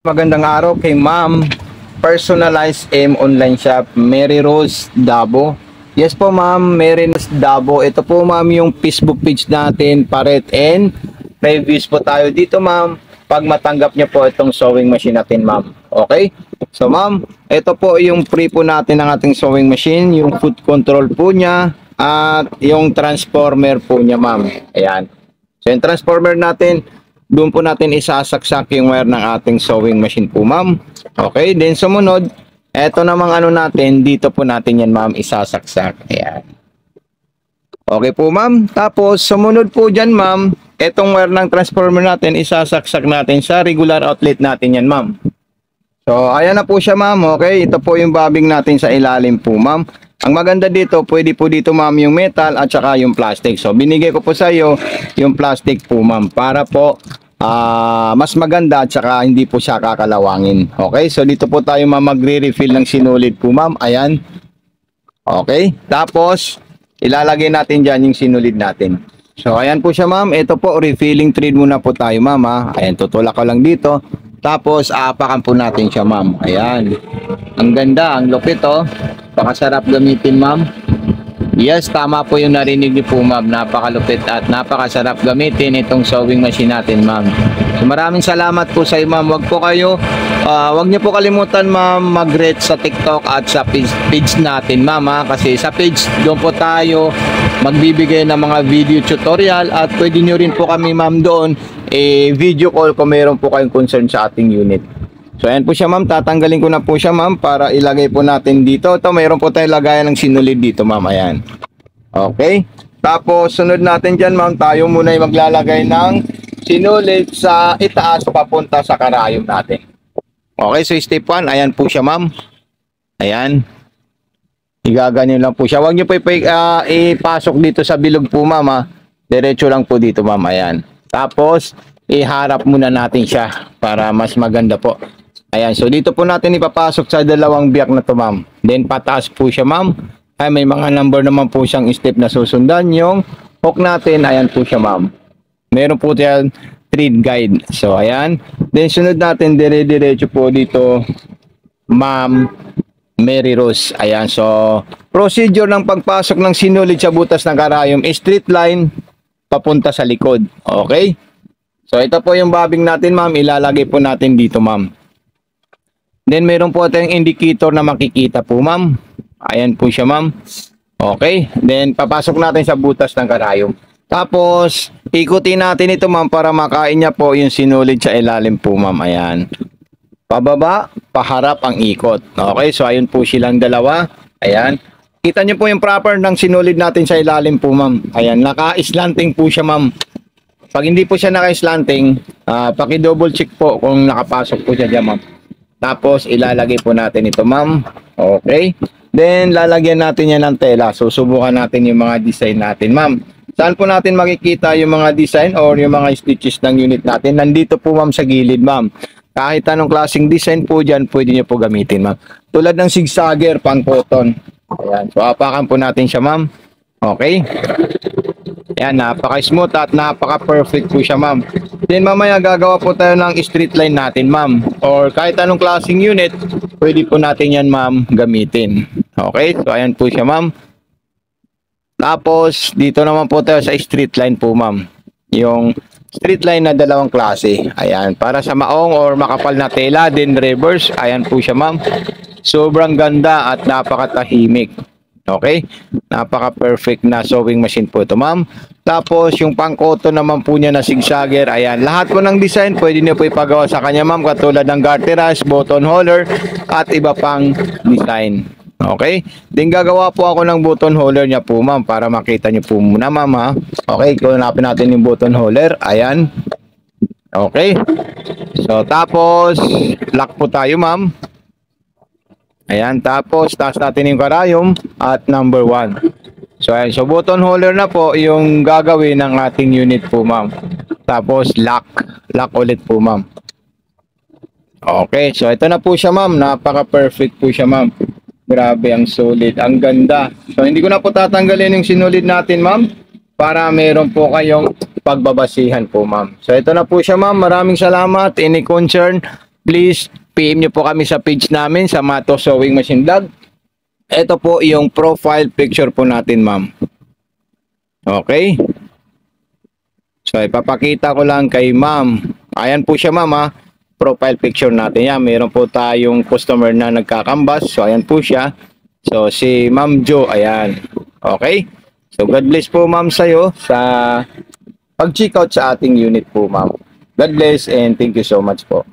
Magandang araw kay Ma'am Personalized M Online Shop, Mary Rose Dabo. Yes po Ma'am, Mary Rose Dabo. Ito po Ma'am yung Facebook page natin, Paret and reviews po tayo dito Ma'am. Pag matanggap niyo po itong sewing machine natin Ma'am. Okay? So Ma'am, ito po yung free po natin ng ating sewing machine, yung foot control po niya at yung transformer po niya Ma'am. Ayan. So yung transformer natin, doon po natin isasaksak yung wire ng ating sewing machine po Ma'am. Okay, then sumunod, eto namang ano natin, dito po natin yan Ma'am isasaksak. Ayan. Okay po Ma'am. Tapos sumunod po dyan Ma'am, etong wire ng transformer natin, isasaksak natin sa regular outlet natin yan Ma'am. So ayan na po siya Ma'am. Okay, ito po yung bobbing natin sa ilalim po Ma'am. Ang maganda dito, pwede po dito Ma'am yung metal at saka yung plastic. So binigay ko po sa iyo yung plastic po Ma'am para po mas maganda at saka hindi po siya kakalawangin. Okay, so dito po tayo Ma'am magre-refill ng sinulid po Ma'am. Ayan. Okay, tapos ilalagay natin dyan yung sinulid natin. So ayan po siya Ma'am. Ito po, refilling thread muna po tayo Ma'am ha. Ayan, tutulak ko lang dito. Tapos aapakan po natin siya Ma'am. Ayan. Ang ganda, ang lupit oh. Pakasarap gamitin Ma'am. Yes, tama po yung narinig niyo po Ma'am. Napakalupit at napakasarap gamitin itong sewing machine natin Ma'am. So maraming salamat po sa iyo Ma'am. Wag niyo po kalimutan Ma'am mag-rate sa TikTok at sa page natin Ma'am ha? Kasi sa page doon po tayo magbibigay ng mga video tutorial at pwede niyo rin po kami Ma'am doon video call kung meron po kayong concern sa ating unit. So ayan po siya Ma'am, tatanggalin ko na po siya Ma'am para ilagay po natin dito. Ito mayroon po tayong lagayan ng sinulid dito Ma'am, ayan. Okay, tapos sunod natin dyan Ma'am, tayo muna ay maglalagay ng sinulid sa itaas papunta sa karayom natin. Okay, so step 1, ayan po siya Ma'am. Ayan. Igaganyan lang po siya. Huwag nyo po ipasok dito sa bilog po Ma'am ha. Diretso lang po dito Ma'am, ayan. Tapos iharap muna natin siya para mas maganda po. Ayan, so dito po natin ipapasok sa dalawang biyak na to Ma'am. Then pataas po siya Ma'am. Ay may mga number naman po siyang step na susundan. Yung hook natin, ayan po siya Ma'am. Meron po tayong thread guide. So ayan. Then sunod natin dire-diretso po dito Ma'am Mary Rose. Ayan, so procedure ng pagpasok ng sinulid sa butas ng karayom, straight line papunta sa likod. Okay? So ito po yung bobbing natin Ma'am, ilalagay po natin dito Ma'am. Then meron po tayong indicator na makikita po Ma'am. Ayan po siya Ma'am. Okay, then papasok natin sa butas ng karayom. Tapos ikutin natin ito Ma'am para makain niya po yung sinulid sa ilalim po Ma'am. Ayan. Pababa, paharap ang ikot. Okay, so ayun po silang dalawa. Ayan. Kita niyo po yung proper ng sinulid natin sa ilalim po Ma'am. Ayan, naka-slanting po siya Ma'am. Pag hindi po siya naka-slanting, paki-double check po kung nakapasok po siya dyan Ma'am. Tapos ilalagay po natin ito Ma'am. Okay. Then lalagyan natin yan ng tela. Susubukan natin yung mga design natin Ma'am. Saan po natin makikita yung mga design or yung mga stitches ng unit natin? Nandito po Ma'am sa gilid Ma'am. Kahit anong klaseng design po dyan, pwede nyo po gamitin Ma'am. Tulad ng zigzagger, pang cotton. Ayan. So apakan po natin siya Ma'am. Okay. Ayan, napaka-smooth at napaka-perfect po siya Ma'am. Then mamaya gagawa po tayo ng straight line natin Ma'am. Or kahit anong klaseng unit, pwede po natin yan Ma'am gamitin. Okay, so ayan po siya Ma'am. Tapos dito naman po tayo sa straight line po Ma'am. Yung straight line na dalawang klase. Ayan, para sa maong or makapal na tela, then reverse. Ayan po siya Ma'am. Sobrang ganda at napakatahimik. Okay, napaka-perfect na sewing machine po ito Ma'am. Tapos yung pang-cotton naman po niya na zigzagger. Ayan, lahat po ng design pwede niyo po ipagawa sa kanya Ma'am. Katulad ng garteras, button holder at iba pang design. Okay, din gagawa po ako ng button holder niya po Ma'am para makita niyo po muna Ma'am ha. Okay, hanapin natin yung button holder. Ayan. Okay, so tapos lock po tayo Ma'am. Ayan, tapos taas natin yung karayom at number 1. So ayan, so button holder na po yung gagawin ng ating unit po Ma'am. Tapos lock ulit po Ma'am. Okay, so ito na po siya Ma'am. Napaka-perfect po siya Ma'am. Grabe, ang solid, ang ganda. So hindi ko na po tatanggalin yung sinulid natin Ma'am para meron po kayong pagbabasihan po, ma'am. So ito na po siya, ma'am. Maraming salamat. Any concern, please PM nyo po kami sa page namin sa Mato Sewing Machine Vlog. Ito po yung profile picture po natin, ma'am. Okay? So, ipapakita ko lang kay ma'am. Ayan po siya, ma'am, ha. Profile picture natin yan. Meron po tayong customer na nagkakambas. So, ayan po siya. So, si Ma'am Jo, ayan. Okay? So, God bless po, ma'am, sa'yo sa pag-check out sa ating unit po, ma'am. God bless and thank you so much po.